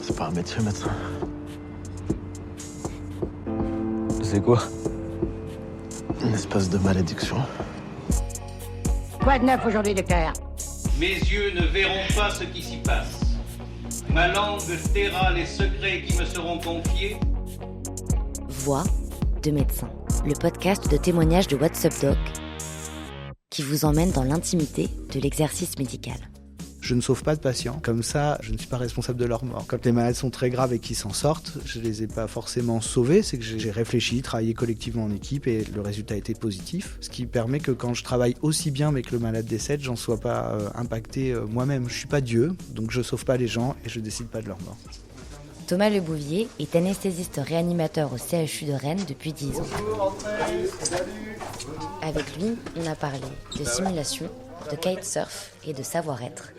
C'est pas un métier, médecin. C'est quoi? Une espèce de malédiction. Quoi de neuf aujourd'hui, docteur? Mes yeux ne verront pas ce qui s'y passe. Ma langue taira les secrets qui me seront confiés. Voix de médecin, le podcast de témoignages de What's Up Doc qui vous emmène dans l'intimité de l'exercice médical. Je ne sauve pas de patients, comme ça je ne suis pas responsable de leur mort. Quand les malades sont très graves et qu'ils s'en sortent, je ne les ai pas forcément sauvés, c'est que j'ai réfléchi, travaillé collectivement en équipe et le résultat a été positif. Ce qui permet que quand je travaille aussi bien mais que le malade décède, j'en sois pas impacté moi-même. Je ne suis pas Dieu, donc je ne sauve pas les gens et je ne décide pas de leur mort. Thomas Lebouvier est anesthésiste réanimateur au CHU de Rennes depuis 10 ans. Avec lui, on a parlé de simulation, de kitesurf et de savoir-être.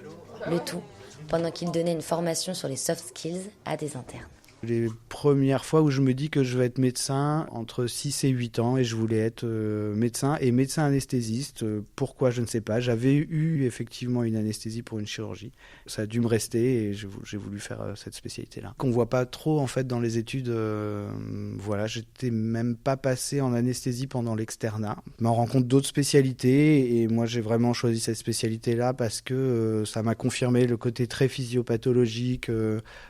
Le tout pendant qu'il donnait une formation sur les soft skills à des internes. Les premières fois où je me dis que je vais être médecin, entre 6 et 8 ans, et je voulais être médecin et médecin anesthésiste. Pourquoi, je ne sais pas. J'avais eu effectivement une anesthésie pour une chirurgie. Ça a dû me rester et j'ai voulu faire cette spécialité-là. Qu'on ne voit pas trop en fait dans les études. Voilà, j'étais même pas passé en anesthésie pendant l'externat. Mais on rencontre d'autres spécialités et moi j'ai vraiment choisi cette spécialité-là parce que ça m'a confirmé le côté très physiopathologique,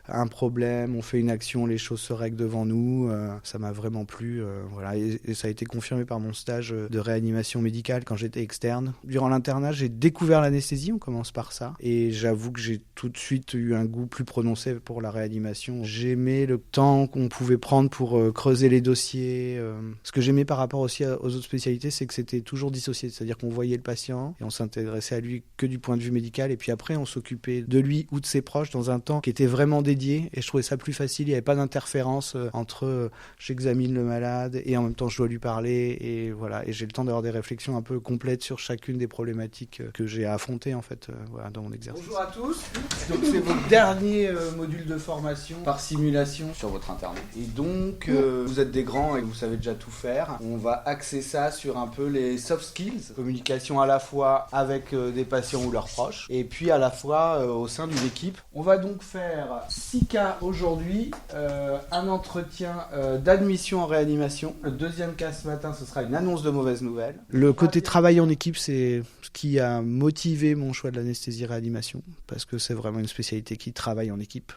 un problème, on fait une action, les choses se règlent devant nous, ça m'a vraiment plu, voilà. Et ça a été confirmé par mon stage de réanimation médicale quand j'étais externe. Durant l'internat, j'ai découvert l'anesthésie, on commence par ça, et j'avoue que j'ai tout de suite eu un goût plus prononcé pour la réanimation. J'aimais le temps qu'on pouvait prendre pour creuser les dossiers. Ce que j'aimais par rapport aussi aux autres spécialités, c'est que c'était toujours dissocié, c'est-à-dire qu'on voyait le patient et on s'intéressait à lui que du point de vue médical, et puis après on s'occupait de lui ou de ses proches dans un temps qui était vraiment dédié, et je trouvais ça plus facile. Il n'y avait pas d'interférence entre j'examine le malade et en même temps je dois lui parler, et voilà, et j'ai le temps d'avoir des réflexions un peu complètes sur chacune des problématiques que j'ai à affronter en fait, voilà, dans mon exercice. Bonjour à tous, donc c'est votre dernier module de formation par simulation sur votre internet. Et donc vous êtes des grands et vous savez déjà tout faire. On va axer ça sur un peu les soft skills, communication à la fois avec des patients ou leurs proches, et puis à la fois au sein d'une équipe. On va donc faire 6 cas aujourd'hui. Un entretien d'admission en réanimation. Le deuxième cas ce matin, ce sera une annonce de mauvaises nouvelles. Le côté travail en équipe, c'est ce qui a motivé mon choix de l'anesthésie-réanimation, parce que c'est vraiment une spécialité qui travaille en équipe,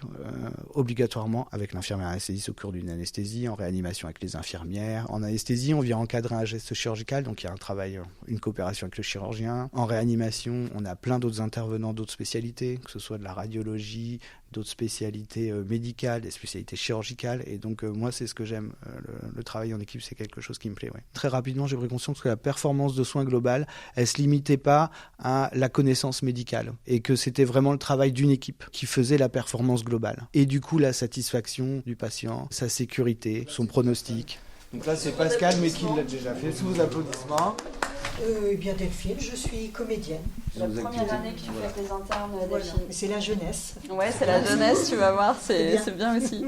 obligatoirement avec l'infirmière anesthésiste au cours d'une anesthésie, en réanimation avec les infirmières. En anesthésie, on vient encadrer un geste chirurgical, donc il y a un travail, une coopération avec le chirurgien. En réanimation, on a plein d'autres intervenants, d'autres spécialités, que ce soit de la radiologie, d'autres spécialités médicales, des spécialités chirurgicales, et donc moi c'est ce que j'aime, le travail en équipe, c'est quelque chose qui me plaît, ouais. Très rapidement j'ai pris conscience que la performance de soins globale, elle se limitait pas à la connaissance médicale, et que c'était vraiment le travail d'une équipe qui faisait la performance globale, et du coup la satisfaction du patient, sa sécurité, son pronostic. Donc là c'est Pascal mais qui l'a déjà fait, sous vos applaudissements. Eh bien Delphine, je suis comédienne. La première année que tu fais avec les internes, Delphine. Voilà. C'est la jeunesse. Ouais, c'est la jeunesse, tu vas voir, c'est bien aussi.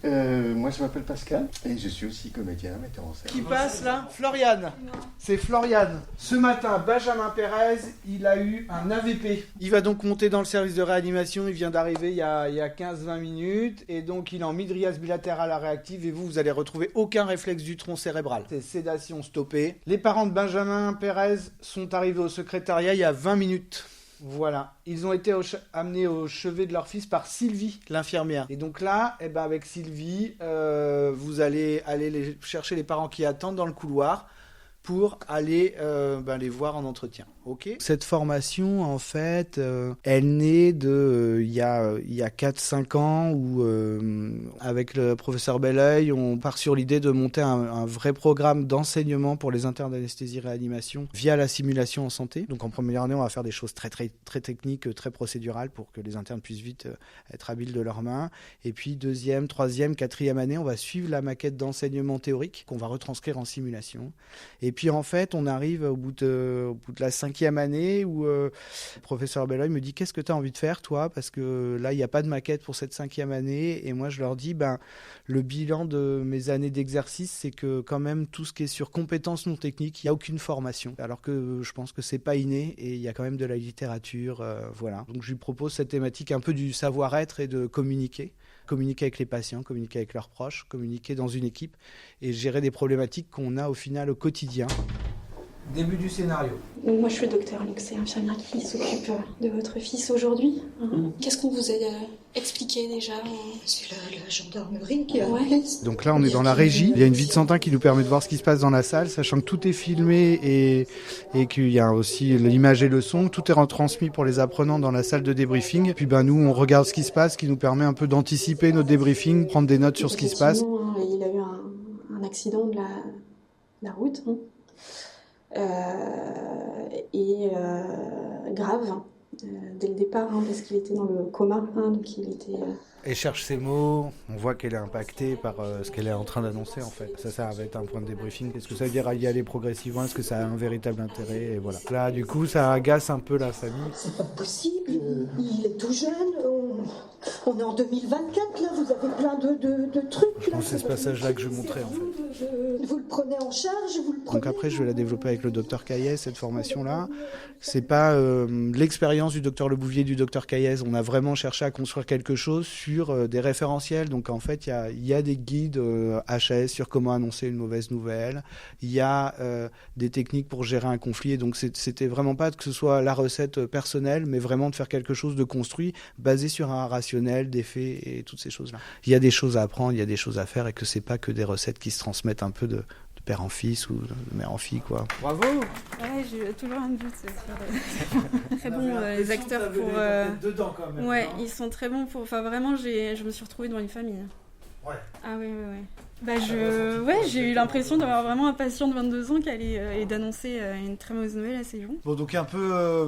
Moi je m'appelle Pascal et je suis aussi comédien, metteur en scène. Qui passe là? Floriane. C'est Floriane. Ce matin, Benjamin Pérez, il a eu un AVP. Il va donc monter dans le service de réanimation, il vient d'arriver il y a 15-20 minutes, et donc il est en mydriase bilatérale à réactive, et vous allez retrouver aucun réflexe du tronc cérébral. C'est sédation stoppée. Les parents de Benjamin Pérez sont arrivés au secrétariat il y a 20 minutes. Voilà, ils ont été amenés au chevet de leur fils par Sylvie, l'infirmière. Et donc là, avec Sylvie, vous allez aller chercher les parents qui attendent dans le couloir pour aller les voir en entretien. Okay. Cette formation, en fait, elle naît il y a 4-5 ans où, avec le professeur Belleuil, on part sur l'idée de monter un vrai programme d'enseignement pour les internes d'anesthésie-réanimation via la simulation en santé. Donc en première année, on va faire des choses très, très, très techniques, très procédurales pour que les internes puissent vite être habiles de leurs mains. Et puis deuxième, troisième, quatrième année, on va suivre la maquette d'enseignement théorique qu'on va retranscrire en simulation. Et puis en fait, on arrive au bout de la 5e année où le professeur Belleuil me dit: qu'est-ce que tu as envie de faire toi, parce que là il n'y a pas de maquette pour cette 5e année. Et moi je leur dis le bilan de mes années d'exercice, c'est que quand même tout ce qui est sur compétences non techniques, il n'y a aucune formation, alors que je pense que c'est pas inné et il y a quand même de la littérature, voilà. Donc je lui propose cette thématique un peu du savoir-être et de communiquer communiquer avec les patients, communiquer avec leurs proches, communiquer dans une équipe et gérer des problématiques qu'on a au final au quotidien. Début du scénario. Moi je suis docteur, donc c'est l'infirmière qui s'occupe de votre fils aujourd'hui. Qu'est-ce qu'on vous a expliqué déjà? C'est la gendarmerie qui a appelé. Donc là on est dans la régie, il y a une vide santin qui nous permet de voir ce qui se passe dans la salle, sachant que tout est filmé et qu'il y a aussi l'image et le son, tout est retransmis pour les apprenants dans la salle de débriefing. Puis nous on regarde ce qui se passe, ce qui nous permet un peu d'anticiper notre débriefing, prendre des notes sur ce qui se passe. Il a eu un accident de la route. Grave dès le départ parce qu'il était dans le coma donc il était Elle cherche ses mots, on voit qu'elle est impactée par ce qu'elle est en train d'annoncer en fait. Ça va être un point de débriefing. Est-ce que ça veut dire y aller progressivement? Est-ce que ça a un véritable intérêt? Et voilà. Là du coup ça agace un peu la famille. C'est pas possible, il est tout jeune, on est en 2024 là, vous avez plein de trucs. Je pense que c'est ce passage-là que je montrais en fait. Vous le prenez en charge, vous le prenez... Donc après je vais la développer avec le docteur Caillès, cette formation-là. C'est pas l'expérience du docteur Lebouvier, du docteur Caillès. On a vraiment cherché à construire quelque chose sur des référentiels. Donc en fait il y a des guides HAS sur comment annoncer une mauvaise nouvelle. Il y a des techniques pour gérer un conflit. Et donc c'était vraiment pas que ce soit la recette personnelle, mais vraiment de faire quelque chose de construit, basé sur un rationnel, des faits et toutes ces choses-là. Il y a des choses à apprendre, il y a des choses à faire et que c'est pas que des recettes qui se transmettent un peu de père en fils ou de mère en fille, quoi. Bravo! Ouais, j'ai toujours un doute sur très bons les acteurs pour... dedans quand même. Ouais, ils sont très bons pour... Enfin, vraiment, je me suis retrouvée dans une famille. Ouais. Ah ouais. J'ai eu l'impression d'avoir vraiment un patient de 22 ans et d'annoncer une très mauvaise nouvelle à ses gens. Bon, donc un peu,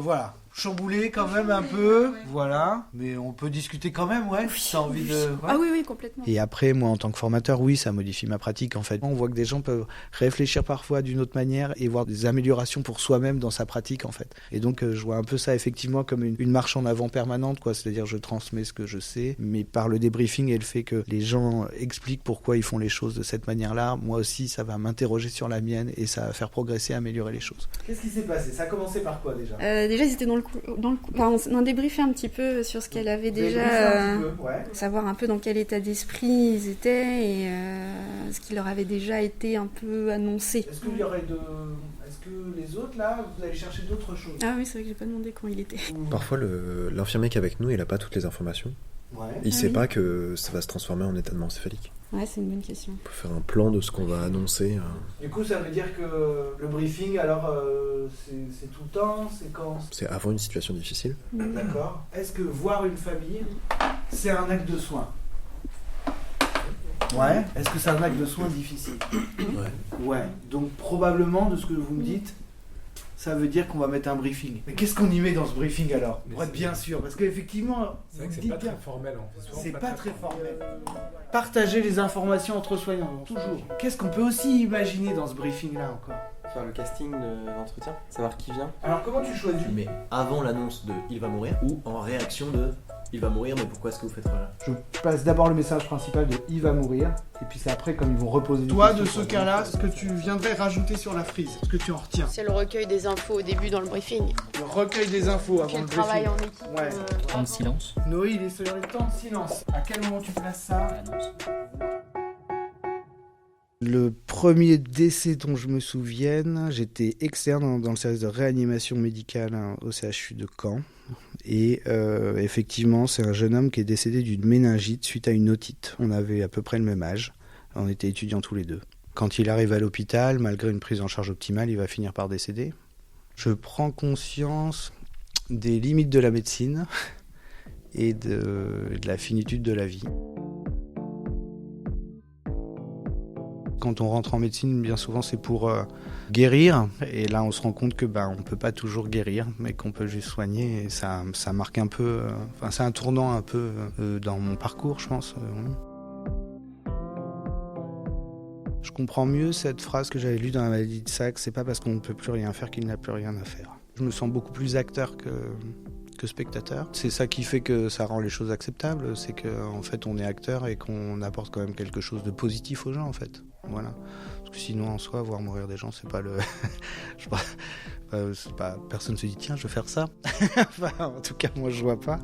chamboulé quand même un peu, ouais. Voilà, mais on peut discuter quand même, ouais, si t'as envie de... Ouais. Ah oui, complètement. Et après, moi, en tant que formateur, oui, ça modifie ma pratique, en fait. On voit que des gens peuvent réfléchir parfois d'une autre manière et voir des améliorations pour soi-même dans sa pratique, en fait. Et donc, je vois un peu ça, effectivement, comme une marche en avant permanente, quoi. C'est-à-dire, je transmets ce que je sais, mais par le débriefing et le fait que les gens expliquent pourquoi ils font les choses de cette manière-là, moi aussi, ça va m'interroger sur la mienne et ça va faire progresser, améliorer les choses. Qu'est-ce qui s'est passé? Ça a commencé par quoi, déjà? Déjà, ils étaient dans le on a débriefé un petit peu sur ce qu'elle avait déjà, savoir un peu dans quel état d'esprit ils étaient et ce qui leur avait déjà été un peu annoncé. Est-ce qu'il y aurait Est-ce que les autres, là, vous allez chercher d'autres choses? Ah oui, c'est vrai que j'ai pas demandé quand il était. Parfois, l'infirmier qui est avec nous, il a pas toutes les informations. Ouais. Il sait pas que ça va se transformer en état encéphalique. Ouais, c'est une bonne question. On peut faire un plan de ce qu'on va annoncer. Du coup, ça veut dire que le briefing, alors, c'est tout le temps? C'est quand? C'est avant une situation difficile. D'accord. Est-ce que voir une famille, c'est un acte de soin? Ouais. Est-ce que c'est un acte de soin difficile? Ouais. Donc, probablement, de ce que vous me dites, ça veut dire qu'on va mettre un briefing. Mais qu'est-ce qu'on y met dans ce briefing alors? Pour être bien sûr, parce qu'effectivement, c'est vrai que c'est pas très formel en fait. C'est pas très formel. Partager les informations entre soignants, toujours. Qu'est-ce qu'on peut aussi imaginer dans ce briefing-là encore? Faire le casting de l'entretien, savoir qui vient. Alors comment tu choisis? Mais avant l'annonce de il va mourir ou en réaction de il va mourir, mais pourquoi est-ce que vous faites ça? Je passe d'abord le message principal de il va mourir, et puis c'est après comme ils vont reposer des questions. Toi, de ce cas-là, ce que tu viendrais rajouter sur la frise, ce que tu en retiens? C'est le recueil des infos au début dans le briefing. Le recueil des infos avant le briefing. Le travail en équipe. Ouais. Temps de silence. Noé, il est sur le temps de silence. À quel moment tu places ça? Le premier décès dont je me souvienne, j'étais externe dans le service de réanimation médicale au CHU de Caen. Et effectivement, c'est un jeune homme qui est décédé d'une méningite suite à une otite. On avait à peu près le même âge. On était étudiants tous les deux. Quand il arrive à l'hôpital, malgré une prise en charge optimale, il va finir par décéder. Je prends conscience des limites de la médecine et de la finitude de la vie. Quand on rentre en médecine, bien souvent, c'est pour guérir. Et là, on se rend compte que on peut pas toujours guérir, mais qu'on peut juste soigner. Et ça marque un peu... c'est un tournant un peu dans mon parcours, je pense. Je comprends mieux cette phrase que j'avais lue dans la maladie de Sachs. C'est pas parce qu'on ne peut plus rien faire qu'il n'a plus rien à faire. Je me sens beaucoup plus acteur que spectateur. C'est ça qui fait que ça rend les choses acceptables. C'est qu'en fait, on est acteur et qu'on apporte quand même quelque chose de positif aux gens, en fait. Voilà. Parce que sinon, en soi, voir mourir des gens, c'est pas le... Personne se dit, tiens, je vais faire ça. En tout cas, moi, je vois pas.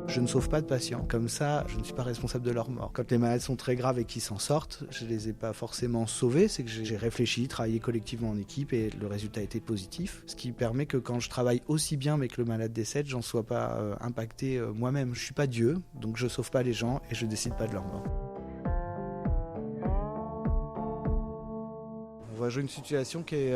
Je ne sauve pas de patients. Comme ça, je ne suis pas responsable de leur mort. Quand les malades sont très graves et qu'ils s'en sortent, je ne les ai pas forcément sauvés. C'est que j'ai réfléchi, travaillé collectivement en équipe et le résultat a été positif. Ce qui permet que quand je travaille aussi bien mais que le malade décède, j'en sois pas impacté moi-même. Je ne suis pas Dieu, donc je ne sauve pas les gens et je ne décide pas de leur mort. On va jouer une situation qui est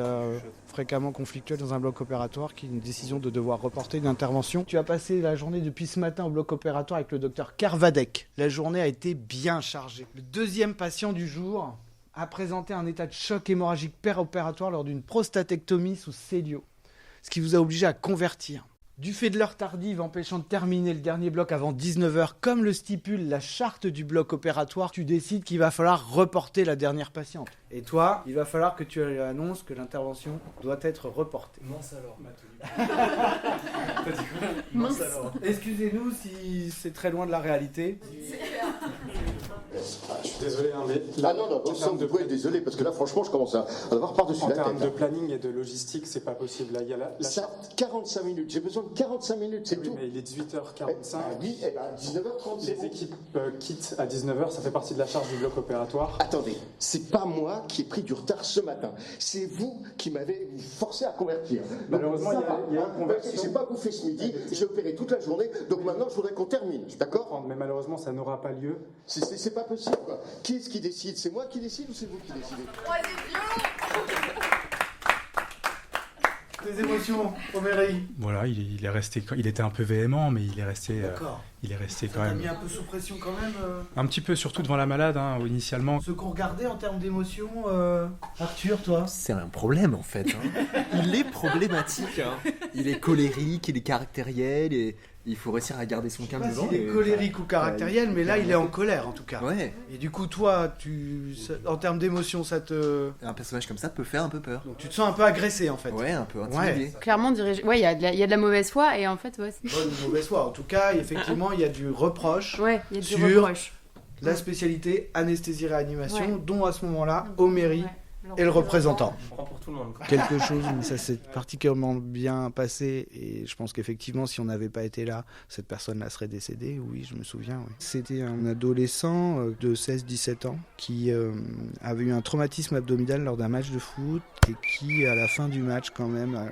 fréquemment conflictuelle dans un bloc opératoire, qui est une décision de devoir reporter une intervention. Tu as passé la journée depuis ce matin au bloc opératoire avec le docteur Kervadek. La journée a été bien chargée. Le deuxième patient du jour a présenté un état de choc hémorragique péropératoire lors d'une prostatectomie sous cellio, ce qui vous a obligé à convertir. Du fait de l'heure tardive empêchant de terminer le dernier bloc avant 19h, comme le stipule la charte du bloc opératoire, tu décides qu'il va falloir reporter la dernière patiente. Et toi, il va falloir que tu annonces que l'intervention doit être reportée. Mince alors, T'as dit quoi? Mince alors. Excusez-nous si c'est très loin de la réalité. Je suis désolé, hein, mais... Ah non, vous pouvez être désolé, parce que là, franchement, je commence à avoir par-dessus la tête. En termes de planning et de logistique, c'est pas possible. Là, il y a ça, 45 minutes, j'ai besoin de 45 minutes, c'est tout. Mais il est 18h45. Oui, et à 19h30, les équipes quittent à 19h, ça fait partie de la charge du bloc opératoire. Attendez, c'est pas moi qui ai pris du retard ce matin, c'est vous qui m'avez forcé à convertir. Malheureusement, il y a une conversion. J'ai pas bouffé ce midi, j'ai opéré toute la journée, donc maintenant, je voudrais qu'on termine, d'accord? Mais malheureusement, ça n'aura pas lieu. C'est pas possible, quoi. Qui est-ce qui décide? C'est moi qui décide ou c'est vous qui décidez? Tes émotions, Oméry? Voilà, il était un peu véhément, mais il est resté quand même. T'as mis un peu sous pression quand même Un petit peu, surtout devant la malade, hein, initialement. Ce qu'on regardait en termes d'émotions, Arthur, toi? C'est un problème en fait. Hein. Il est problématique. Hein. Il est colérique, il est caractériel et il faut réussir à garder son calme devant. Il est colérique ou caractériel, mais là il est en colère en tout cas. Ouais. Et du coup, toi, en termes d'émotion, ça te. Un personnage comme ça peut faire un peu peur. Donc tu te sens un peu agressé en fait. Ouais, un peu intimidé. Ouais. Clairement, il y a de la mauvaise foi et en fait, ouais. Bonne ou mauvaise foi. En tout cas, effectivement, il y a du reproche. Ouais, il y a du sur reproche. La spécialité anesthésie-réanimation, dont à ce moment-là, Oméry et le représentant. On prend pour tout le monde. Quoi. Quelque chose où ça s'est particulièrement bien passé et je pense qu'effectivement si on n'avait pas été là, cette personne-là serait décédée, oui je me souviens. Oui. C'était un adolescent de 16-17 ans qui avait eu un traumatisme abdominal lors d'un match de foot et qui à la fin du match quand même a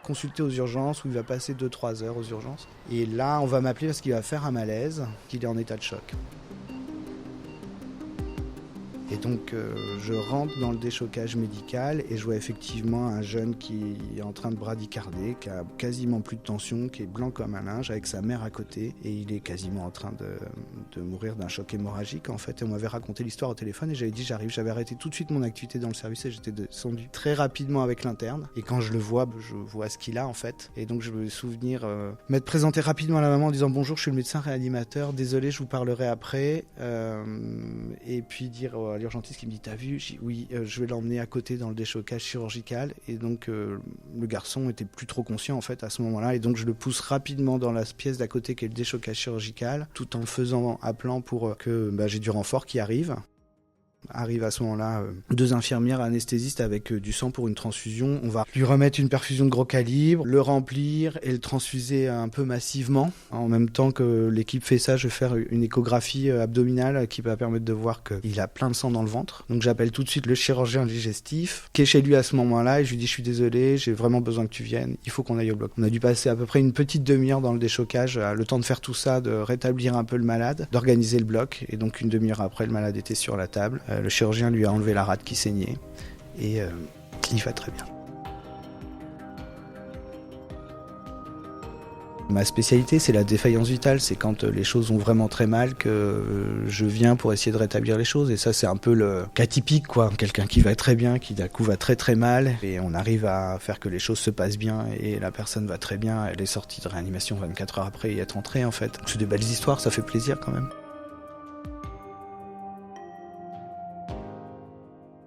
consulté aux urgences où il va passer 2-3 heures aux urgences. Et là on va m'appeler parce qu'il va faire un malaise, qu'il est en état de choc. Et donc je rentre dans le déchocage médical et je vois effectivement un jeune qui est en train de bradycarder, qui a quasiment plus de tension, qui est blanc comme un linge avec sa mère à côté et il est quasiment en train de mourir d'un choc hémorragique en fait. Et on m'avait raconté l'histoire au téléphone et j'avais dit j'arrive, j'avais arrêté tout de suite mon activité dans le service et j'étais descendu très rapidement avec l'interne et quand je le vois, je vois ce qu'il a en fait. Et donc je me souvenir m'être présenté rapidement à la maman en disant bonjour, je suis le médecin réanimateur, désolé je vous parlerai après et puis dire à l'urgentiste qui me dit t'as vu? J'ai dit oui, je vais l'emmener à côté dans le déchocage chirurgical et donc le garçon était plus trop conscient en fait à ce moment-là et donc je le pousse rapidement dans la pièce d'à côté qui est le déchocage chirurgical tout en appelant pour que j'ai du renfort qui arrive à ce moment-là 2 infirmières anesthésistes avec du sang pour une transfusion. On va lui remettre une perfusion de gros calibre, le remplir et le transfuser un peu massivement. En même temps que l'équipe fait ça, je vais faire une échographie abdominale qui va permettre de voir qu'il a plein de sang dans le ventre. Donc j'appelle tout de suite le chirurgien digestif qui est chez lui à ce moment-là et je lui dis je suis désolé, j'ai vraiment besoin que tu viennes, il faut qu'on aille au bloc. On a dû passer à peu près une petite demi-heure dans le déchocage, le temps de faire tout ça, de rétablir un peu le malade, d'organiser le bloc et donc une demi-heure après le malade était sur la table. Le chirurgien lui a enlevé la rate qui saignait et il va très bien. Ma spécialité, c'est la défaillance vitale. C'est quand les choses vont vraiment très mal que je viens pour essayer de rétablir les choses. Et ça, c'est un peu le cas typique, quoi. Quelqu'un qui va très bien, qui d'un coup va très très mal. Et on arrive à faire que les choses se passent bien et la personne va très bien. Elle est sortie de réanimation 24 heures après et est entrée, en fait. C'est des belles histoires, ça fait plaisir quand même.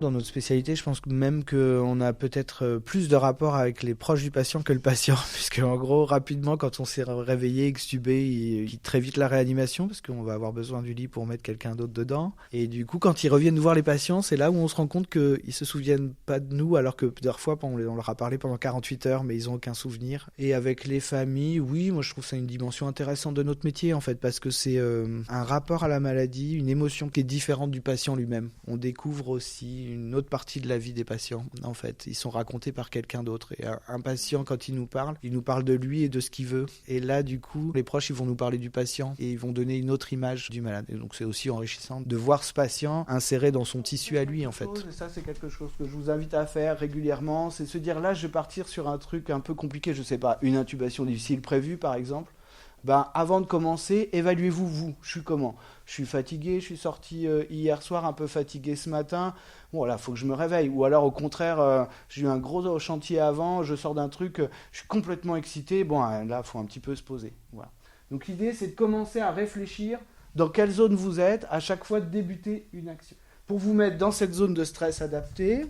Dans notre spécialité, je pense que même qu'on a peut-être plus de rapport avec les proches du patient que le patient, puisque en gros, rapidement, quand on s'est réveillé, extubé, il quitte très vite la réanimation, parce qu'on va avoir besoin du lit pour mettre quelqu'un d'autre dedans. Et du coup, quand ils reviennent voir les patients, c'est là où on se rend compte qu'ils se souviennent pas de nous, alors que plusieurs fois, on leur a parlé pendant 48 heures, mais ils ont aucun souvenir. Et avec les familles, oui, moi je trouve ça une dimension intéressante de notre métier, en fait, parce que c'est un rapport à la maladie, une émotion qui est différente du patient lui-même. On découvre aussi une autre partie de la vie des patients, en fait. Ils sont racontés par quelqu'un d'autre. Et un patient, quand il nous parle de lui et de ce qu'il veut. Et là, du coup, les proches, ils vont nous parler du patient et ils vont donner une autre image du malade. Et donc, c'est aussi enrichissant de voir ce patient inséré dans son tissu à lui, en fait. Et ça, c'est quelque chose que je vous invite à faire régulièrement. C'est se dire, là, je vais partir sur un truc un peu compliqué. Je sais pas, une intubation difficile prévue, par exemple. Avant de commencer, évaluez-vous, vous. Je suis comment ? Je suis fatigué, je suis sorti hier soir un peu fatigué ce matin. Bon, là, il faut que je me réveille. Ou alors, au contraire, j'ai eu un gros chantier avant, je sors d'un truc, je suis complètement excité. Bon, là, il faut un petit peu se poser. Voilà. Donc, l'idée, c'est de commencer à réfléchir dans quelle zone vous êtes, à chaque fois de débuter une action. Pour vous mettre dans cette zone de stress adaptée,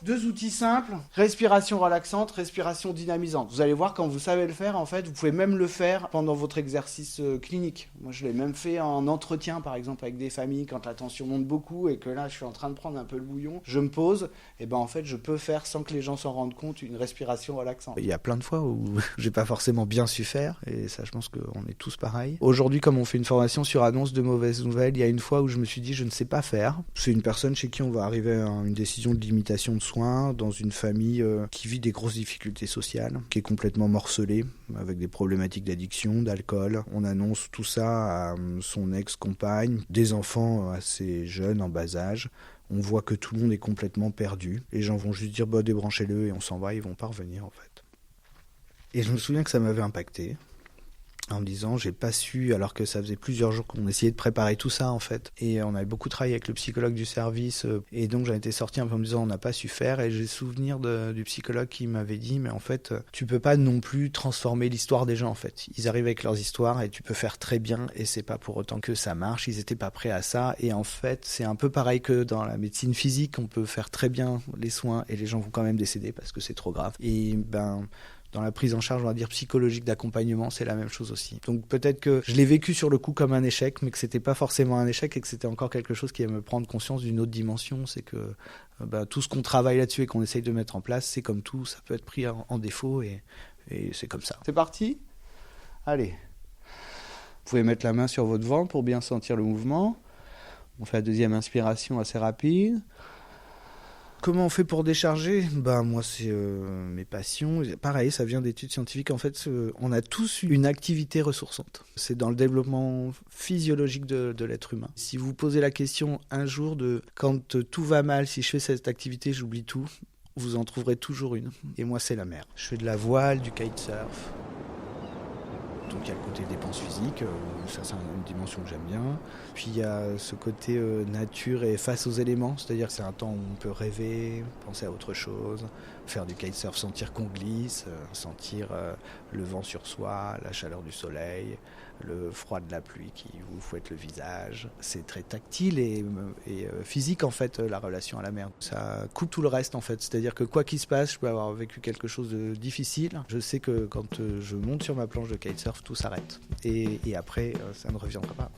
2 outils simples, respiration relaxante, respiration dynamisante. Vous allez voir, quand vous savez le faire, en fait, vous pouvez même le faire pendant votre exercice clinique. Moi, je l'ai même fait en entretien, par exemple, avec des familles, quand la tension monte beaucoup et que là, je suis en train de prendre un peu le bouillon. Je me pose, et en fait, je peux faire, sans que les gens s'en rendent compte, une respiration relaxante. Il y a plein de fois où j'ai pas forcément bien su faire, et ça, je pense qu'on est tous pareils. Aujourd'hui, comme on fait une formation sur annonce de mauvaises nouvelles, il y a une fois où je me suis dit, je ne sais pas faire. C'est une personne chez qui on va arriver à une décision de limitation de soins dans une famille qui vit des grosses difficultés sociales, qui est complètement morcelée, avec des problématiques d'addiction, d'alcool. On annonce tout ça à son ex-compagne, des enfants assez jeunes, en bas âge. On voit que tout le monde est complètement perdu. Les gens vont juste dire débranchez-le et on s'en va, ils vont pas revenir en fait. Et je me souviens que ça m'avait impacté. En me disant, j'ai pas su, alors que ça faisait plusieurs jours qu'on essayait de préparer tout ça en fait. Et on avait beaucoup travaillé avec le psychologue du service, et donc j'en étais sorti un peu en me disant, on n'a pas su faire, et j'ai souvenir du psychologue qui m'avait dit, mais en fait, tu peux pas non plus transformer l'histoire des gens en fait. Ils arrivent avec leurs histoires et tu peux faire très bien, et c'est pas pour autant que ça marche, ils étaient pas prêts à ça, et en fait, c'est un peu pareil que dans la médecine physique, on peut faire très bien les soins, et les gens vont quand même décéder parce que c'est trop grave. Et dans la prise en charge, on va dire, psychologique d'accompagnement, c'est la même chose aussi. Donc peut-être que je l'ai vécu sur le coup comme un échec, mais que c'était pas forcément un échec et que c'était encore quelque chose qui va me prendre conscience d'une autre dimension. C'est que tout ce qu'on travaille là-dessus et qu'on essaye de mettre en place, c'est comme tout, ça peut être pris en défaut et c'est comme ça. C'est parti ? Allez. Vous pouvez mettre la main sur votre ventre pour bien sentir le mouvement. On fait la deuxième inspiration assez rapide. Comment on fait pour décharger ? Moi, c'est mes passions. Pareil, ça vient d'études scientifiques. En fait, on a tous une activité ressourçante. C'est dans le développement physiologique de l'être humain. Si vous posez la question un jour de quand tout va mal, si je fais cette activité, j'oublie tout, vous en trouverez toujours une. Et moi, c'est la mer. Je fais de la voile, du kitesurf. Donc il y a le côté dépense physique, ça c'est une dimension que j'aime bien. Puis il y a ce côté nature et face aux éléments, c'est-à-dire que c'est un temps où on peut rêver, penser à autre chose, faire du kitesurf, sentir qu'on glisse, sentir le vent sur soi, la chaleur du soleil, le froid de la pluie qui vous fouette le visage. C'est très tactile et physique en fait, la relation à la mer. Ça coupe tout le reste en fait, c'est-à-dire que quoi qu'il se passe, je peux avoir vécu quelque chose de difficile. Je sais que quand je monte sur ma planche de kitesurf, tout s'arrête. Et après, ça ne reviendra pas.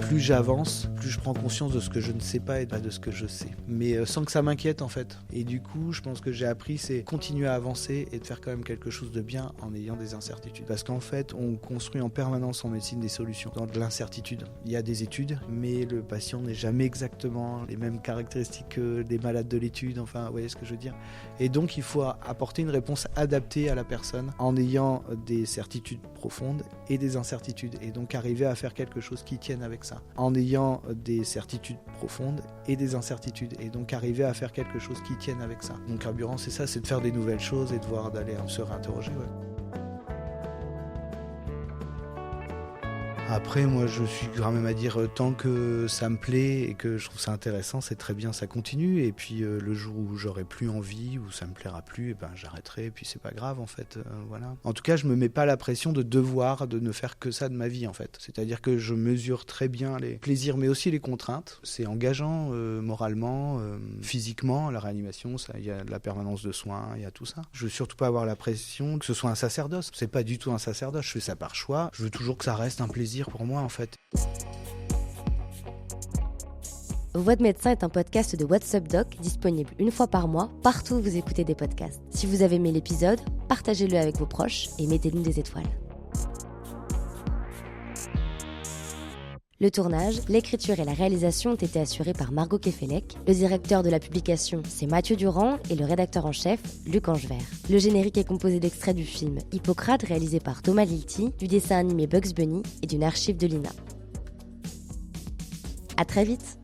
Plus j'avance, plus je prends conscience de ce que je ne sais pas et pas de ce que je sais. Mais sans que ça m'inquiète en fait. Et du coup, je pense que j'ai appris, c'est continuer à avancer et de faire quand même quelque chose de bien en ayant des incertitudes. Parce qu'en fait, on construit en permanence en médecine des solutions dans de l'incertitude. Il y a des études, mais le patient n'est jamais exactement les mêmes caractéristiques que des malades de l'étude. Enfin, vous voyez ce que je veux dire. Et donc, il faut apporter une réponse adaptée à la personne en ayant des certitudes profondes et des incertitudes. Et donc, arriver à faire quelque chose qui tienne avec ça. En ayant des certitudes profondes et des incertitudes, et donc arriver à faire quelque chose qui tienne avec ça. Mon carburant, c'est ça, c'est de faire des nouvelles choses et de voir, d'aller se réinterroger. Ouais. Après, moi, je suis quand même à dire, tant que ça me plaît et que je trouve ça intéressant, c'est très bien, ça continue. Et puis, le jour où j'aurai plus envie, où ça me plaira plus, j'arrêterai. Et puis, c'est pas grave, en fait. Voilà. En tout cas, je me mets pas la pression de devoir, de ne faire que ça de ma vie, en fait. C'est-à-dire que je mesure très bien les plaisirs, mais aussi les contraintes. C'est engageant, moralement, physiquement. La réanimation, il y a de la permanence de soins, il y a tout ça. Je veux surtout pas avoir la pression que ce soit un sacerdoce. C'est pas du tout un sacerdoce. Je fais ça par choix. Je veux toujours que ça reste un plaisir pour moi, en fait. Voix de médecin est un podcast de What's Up Doc, disponible une fois par mois, partout où vous écoutez des podcasts. Si vous avez aimé l'épisode, partagez-le avec vos proches et mettez-nous des étoiles. Le tournage, l'écriture et la réalisation ont été assurés par Margot Kefelec. Le directeur de la publication, c'est Mathieu Durand et le rédacteur en chef, Luc Angevert. Le générique est composé d'extraits du film Hippocrate réalisé par Thomas Lilti, du dessin animé Bugs Bunny et d'une archive de l'INA. À très vite!